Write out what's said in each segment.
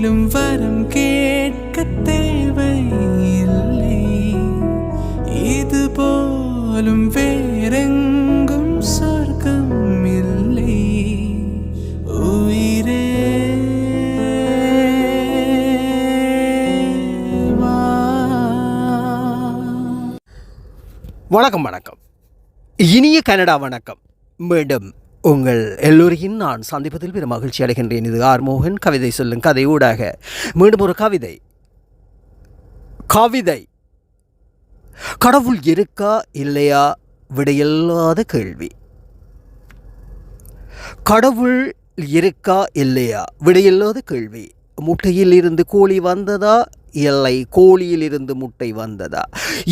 மேலும் வரம் கேட்க தேவையில்லை. இது போலும் வேறெங்கும் சொர்க்கம் இல்லை. உயிரே வணக்கம் வணக்கம், இனிய கனடா வணக்கம். மீண்டும் உங்கள் எல்லோரையும் நான் சந்திப்பதில் பெரும் மகிழ்ச்சி அடைகின்றேன். இது ஆர் மோகன். கவிதை சொல்லும் கதை ஊடாக மீண்டும் ஒரு கவிதை. கடவுள் இருக்கா இல்லையா விடையில்லாத கேள்வி. கடவுள் இருக்கா இல்லையா விடையில்லாத கேள்வி. முட்டையில் இருந்து கோழி வந்ததா இல்லை கோழியில் இருந்து முட்டை வந்ததா,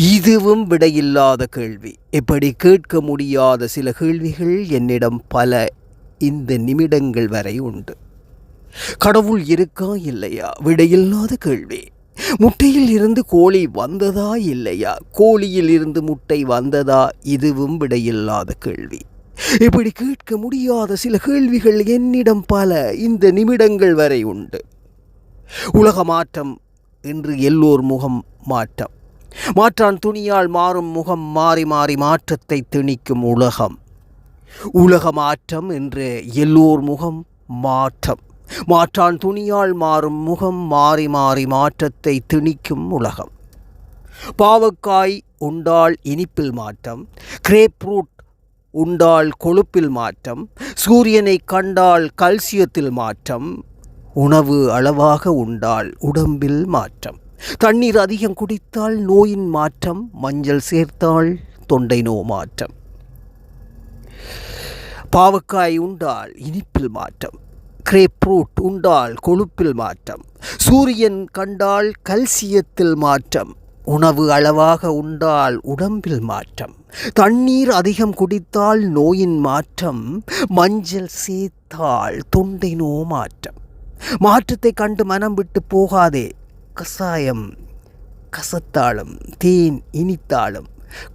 இதுவும் விடையில்லாத கேள்வி. இப்படி கேட்க முடியாத சில கேள்விகள் என்னிடம் பல இந்த நிமிடங்கள் வரை உண்டு. கடவுள் இருக்கா இல்லையா விடையில்லாத கேள்வி. முட்டையில் இருந்து கோழி வந்ததா இல்லையா கோழியில் இருந்து முட்டை வந்ததா, இதுவும் விடையில்லாத கேள்வி. இப்படி கேட்க முடியாத சில கேள்விகள் என்னிடம் பல இந்த நிமிடங்கள் வரை உண்டு. உலக மாற்றம் இன்று எல்லோர் முகம் மாற்றம். மாற்றான் துணியால் மாறும் முகம் மாறி மாறி மாற்றத்தை திணிக்கும் உலகம். உலக மாற்றம் என்று எல்லோர் முகம் மாற்றம். மாற்றான் துணியால் மாறும் முகம் மாறி மாறி மாற்றத்தை திணிக்கும் உலகம். பாவக்காய் உண்டால் இனிப்பில் மாற்றம். கிரேப் ஃப்ரூட் உண்டால் கொழுப்பில் மாற்றம். சூரியனை கண்டால் கல்சியத்தில் மாற்றம். உணவு அளவாக உண்டால் உடம்பில் மாற்றம். தண்ணீர் அதிகம் குடித்தால் நோயின் மாற்றம். மஞ்சள் சேர்த்தால் தொண்டை நோ மாற்றம். பாவக்காய் உண்டால் இனிப்பில் மாற்றம். கிரேப் ஃப்ரூட் உண்டால் கொழுப்பில் மாற்றம். சூரியன் கண்டால் கல்சியத்தில் மாற்றம். உணவு அளவாக உண்டால் உடம்பில் மாற்றம். தண்ணீர் அதிகம் குடித்தால் நோயின் மாற்றம். மஞ்சள் சேர்த்தால் தொண்டை நோ மாற்றம். மாற்றத்தை கண்டு மனம் விட்டு போகாதே. கசாயம் கசத்தாலும் தேன் இனித்தாலும்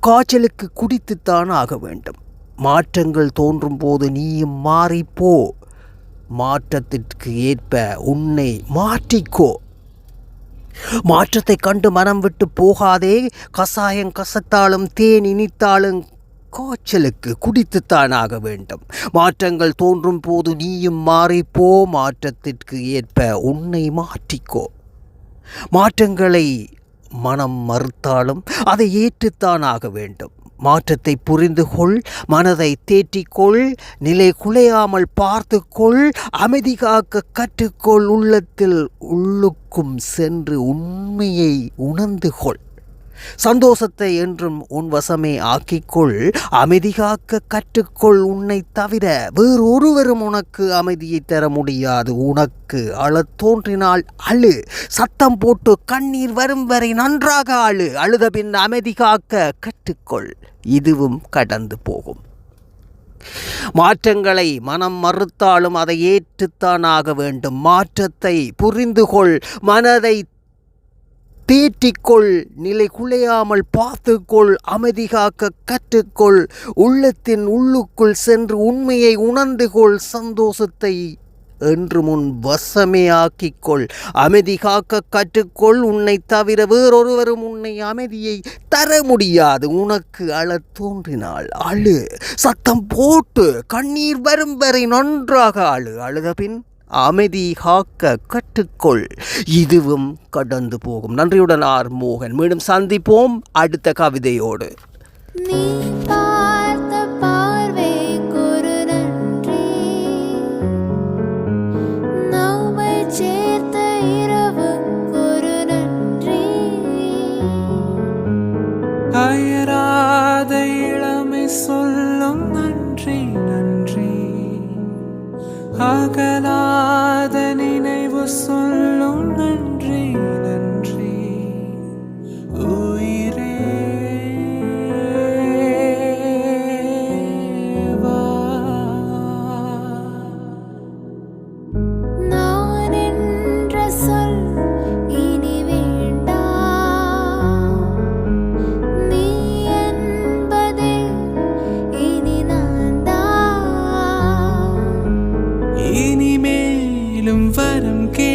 காய்ச்சலுக்கு குடித்துத்தான் ஆக வேண்டும். மாற்றங்கள் தோன்றும் போது நீயும் மாறிப்போ. மாற்றத்திற்கு ஏற்ப உன்னை மாற்றிக்கோ. மாற்றத்தை கண்டு மனம் விட்டு போகாதே. கசாயம் கசத்தாலும் தேன் இனித்தாலும் காய்ச்சலுக்கு குடித்துத்தான் ஆக வேண்டும். மாற்றங்கள் தோன்றும் போது நீயும் மாறிப்போ. மாற்றத்திற்கு ஏற்ப உன்னை மாற்றிக்கோ. மாற்றங்களை மனம் மறுத்தாலும் அதை ஏற்றுத்தான் ஆக வேண்டும். மாற்றத்தை புரிந்து கொள், மனதை தேற்றிக்கொள், நிலை குலையாமல் பார்த்துக்கொள், அமைதி காக்க கற்றுக்கொள். உள்ளத்தில் உள்ளுக்கும் சென்று உண்மையை உணர்ந்து கொள். சந்தோஷத்தை என்றும் உன் வசமே ஆக்கிக்கொள். அமைதி காக்க கற்றுக்கொள். உன்னை தவிர வேறொருவரும் உனக்கு அமைதியை தர முடியாது. உனக்கு அழத் தோன்றினால் அழு. சத்தம் போட்டு கண்ணீர் வரும் வரை நன்றாக அழு. அழுத பின் அமைதி காக்க கற்றுக்கொள். இதுவும் கடந்து போகும். மாற்றங்களை மனம் மறுத்தாலும் அதை ஏற்றுத்தான் ஆக வேண்டும். மாற்றத்தை புரிந்து கொள், மனதை தேற்றிக்கொள், நிலை குலையாமல் பார்த்துக்கொள், அமைதி காக்க கற்றுக்கொள். உள்ளத்தின் உள்ளுக்குள் சென்று உண்மையை உணர்ந்து கொள். சந்தோஷத்தை என்று முன் வசமே ஆக்கிக்கொள். அமைதி காக்க கற்றுக்கொள். உன்னை தவிர வேறொருவரும் உன்னை அமைதியை தர முடியாது. உனக்கு அழத் தோன்றினால் அழு. சத்தம் போட்டு கண்ணீர் வரும் வரை நன்றாக அழு. அழுத பின் அமைதி காக்க கற்றுக்கொள். இதுவும் கடந்து போகும். நன்றியுடன் ஆர் மோகன். மீண்டும் சந்திப்போம் அடுத்த கவிதையோடு. நீ பார்த்த பார்வைக்கு ஒரு நன்றி. நம்மை சேர்த்த இரவுக்கு ஒரு நன்றி. அயராத இளமை சொல்லும் நன்றி நன்றி. அகலாத நினைவு சொல்லும் நன்றி நன்றி. உயிரே வா. நான் என்ற சொல் இனி வேண்டாம். நீ என்பதே இனி நான் தான். இனிமேலும் வரம் கே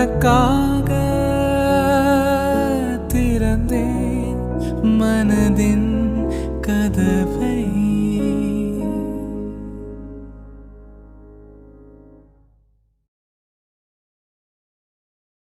உனக்காக திறந்தேன் மனதின் கதவை.